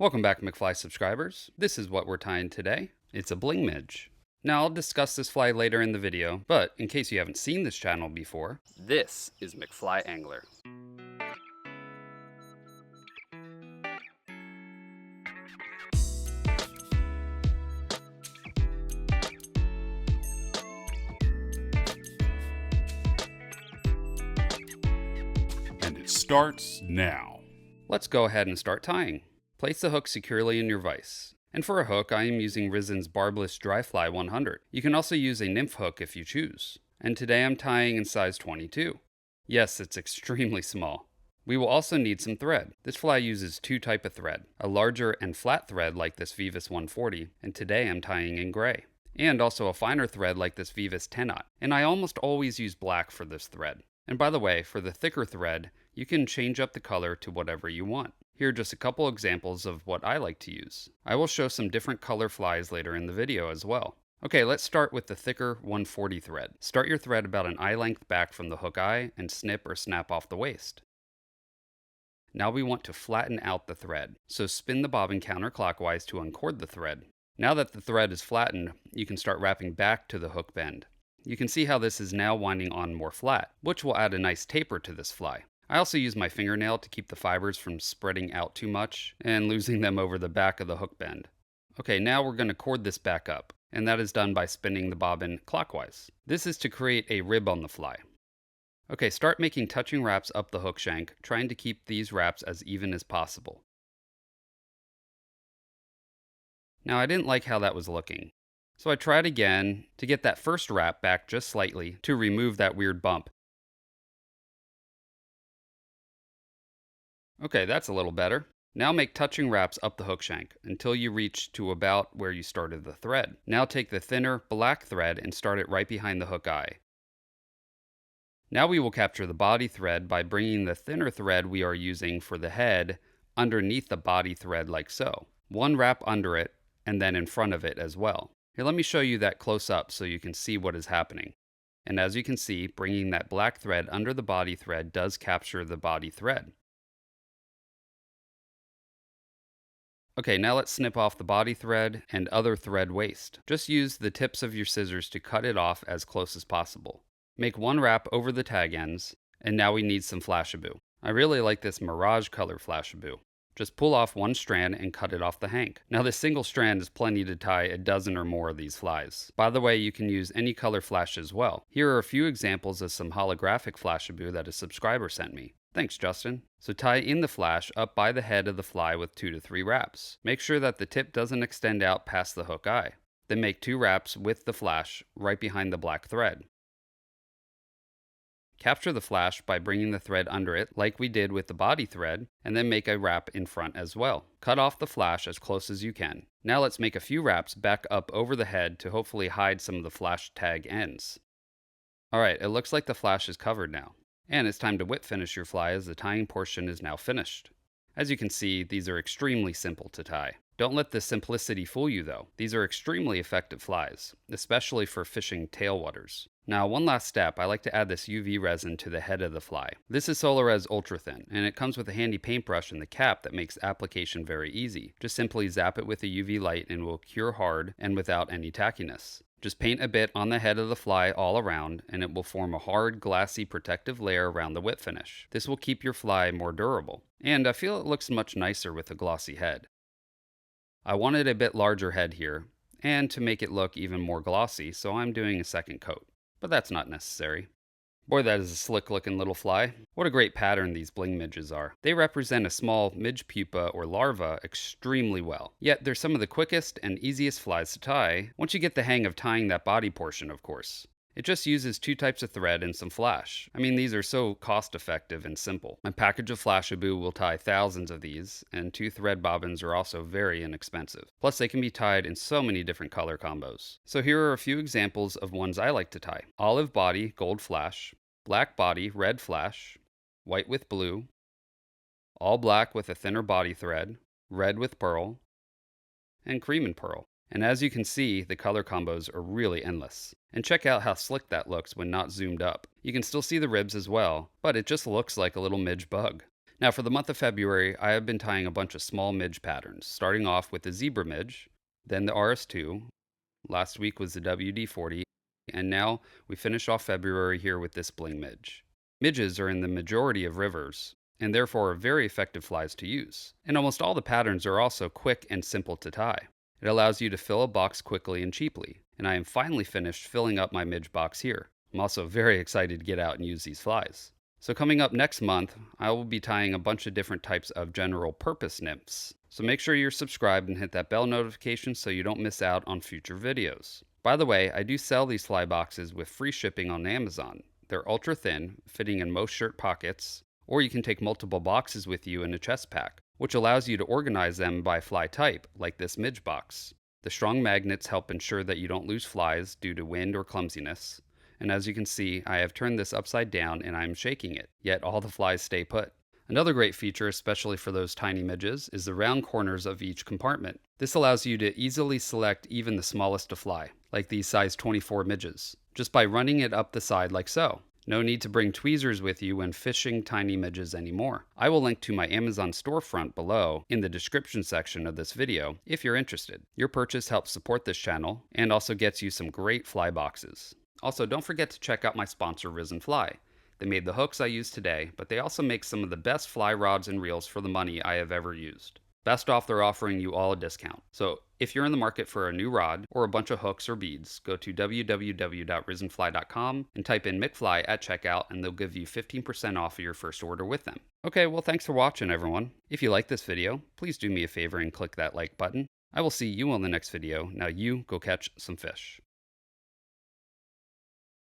Welcome back, McFly subscribers. This is what we're tying today. It's a Bling Midge. Now, I'll discuss this fly later in the video, but in case you haven't seen this channel before, this is McFly Angler. And it starts now. Let's go ahead and start tying. Place the hook securely in your vise. And for a hook, I am using Resin's Barbless Dry Fly 100. You can also use a Nymph hook if you choose. And today I'm tying in size 22. Yes, it's extremely small. We will also need some thread. This fly uses two types of thread, a larger and flat thread like this Vivus 140, and today I'm tying in gray. And also a finer thread like this Vivus 10-aught. And I almost always use black for this thread. And by the way, for the thicker thread, you can change up the color to whatever you want. Here are just a couple examples of what I like to use. I will show some different color flies later in the video as well. Okay, let's start with the thicker 140 thread. Start your thread about an eye length back from the hook eye and snip or snap off the waist. Now we want to flatten out the thread, so spin the bobbin counterclockwise to uncord the thread. Now that the thread is flattened, you can start wrapping back to the hook bend. You can see how this is now winding on more flat, which will add a nice taper to this fly. I also use my fingernail to keep the fibers from spreading out too much and losing them over the back of the hook bend. Okay, now we're going to cord this back up, and that is done by spinning the bobbin clockwise. This is to create a rib on the fly. Okay, start making touching wraps up the hook shank, trying to keep these wraps as even as possible. Now I didn't like how that was looking, so I tried again to get that first wrap back just slightly to remove that weird bump. Okay, that's a little better. Now make touching wraps up the hook shank until you reach to about where you started the thread. Now take the thinner black thread and start it right behind the hook eye. Now we will capture the body thread by bringing the thinner thread we are using for the head underneath the body thread like so. One wrap under it and then in front of it as well. Here, let me show you that close up so you can see what is happening. And as you can see, bringing that black thread under the body thread does capture the body thread. Okay, now let's snip off the body thread and other thread waste. Just use the tips of your scissors to cut it off as close as possible. Make one wrap over the tag ends, and now we need some flashaboo. I really like this mirage color flashaboo. Just pull off one strand and cut it off the hank. Now this single strand is plenty to tie a dozen or more of these flies. By the way, you can use any color flash as well. Here are a few examples of some holographic flashaboo that a subscriber sent me. Thanks, Justin. So tie in the flash up by the head of the fly with 2 to 3 wraps. Make sure that the tip doesn't extend out past the hook eye. Then make 2 wraps with the flash right behind the black thread. Capture the flash by bringing the thread under it like we did with the body thread, and then make a wrap in front as well. Cut off the flash as close as you can. Now let's make a few wraps back up over the head to hopefully hide some of the flash tag ends. Alright, it looks like the flash is covered now. And it's time to whip finish your fly as the tying portion is now finished. As you can see, these are extremely simple to tie. Don't let the simplicity fool you though. These are extremely effective flies, especially for fishing tailwaters. Now one last step, I like to add this UV resin to the head of the fly. This is Solarez Ultra Thin, and it comes with a handy paintbrush in the cap that makes application very easy. Just simply zap it with a UV light and it will cure hard and without any tackiness. Just paint a bit on the head of the fly all around, and it will form a hard, glassy, protective layer around the whip finish. This will keep your fly more durable, and I feel it looks much nicer with a glossy head. I wanted a bit larger head here, and to make it look even more glossy, so I'm doing a second coat. But that's not necessary. Boy, that is a slick looking little fly. What a great pattern these Bling Midges are. They represent a small midge pupa or larva extremely well. Yet they're some of the quickest and easiest flies to tie, once you get the hang of tying that body portion, of course. It just uses 2 types of thread and some flash. I mean, these are so cost effective and simple. My package of flashaboo will tie thousands of these, and 2 thread bobbins are also very inexpensive. Plus they can be tied in so many different color combos. So here are a few examples of ones I like to tie. Olive body, gold flash. Black body, red flash. White with blue. All black with a thinner body thread. Red with pearl. And cream and pearl. And as you can see, the color combos are really endless. And check out how slick that looks when not zoomed up. You can still see the ribs as well, but it just looks like a little midge bug. Now for the month of February, I have been tying a bunch of small midge patterns, starting off with the zebra midge, then the RS2, last week was the WD-40, and now we finish off February here with this Bling Midge. Midges are in the majority of rivers, and therefore are very effective flies to use. And almost all the patterns are also quick and simple to tie. It allows you to fill a box quickly and cheaply, and I am finally finished filling up my midge box here. I'm also very excited to get out and use these flies. So coming up next month, I will be tying a bunch of different types of general purpose nymphs. So make sure you're subscribed and hit that bell notification so you don't miss out on future videos. By the way, I do sell these fly boxes with free shipping on Amazon. They're ultra thin, fitting in most shirt pockets, or you can take multiple boxes with you in a chest pack, which allows you to organize them by fly type, like this midge box. The strong magnets help ensure that you don't lose flies due to wind or clumsiness. And as you can see, I have turned this upside down and I am shaking it, yet all the flies stay put. Another great feature, especially for those tiny midges, is the round corners of each compartment. This allows you to easily select even the smallest to fly, like these size 24 midges, just by running it up the side like so. No need to bring tweezers with you when fishing tiny midges anymore. I will link to my Amazon storefront below in the description section of this video if you're interested. Your purchase helps support this channel and also gets you some great fly boxes. Also, don't forget to check out my sponsor, Resin Fly. They made the hooks I use today, but they also make some of the best fly rods and reels for the money I have ever used. Best off, they're offering you all a discount. So if you're in the market for a new rod or a bunch of hooks or beads, go to www.risenfly.com and type in McFly at checkout and they'll give you 15% off of your first order with them. Okay, well thanks for watching everyone. If you like this video, please do me a favor and click that like button. I will see you on the next video. Now you go catch some fish.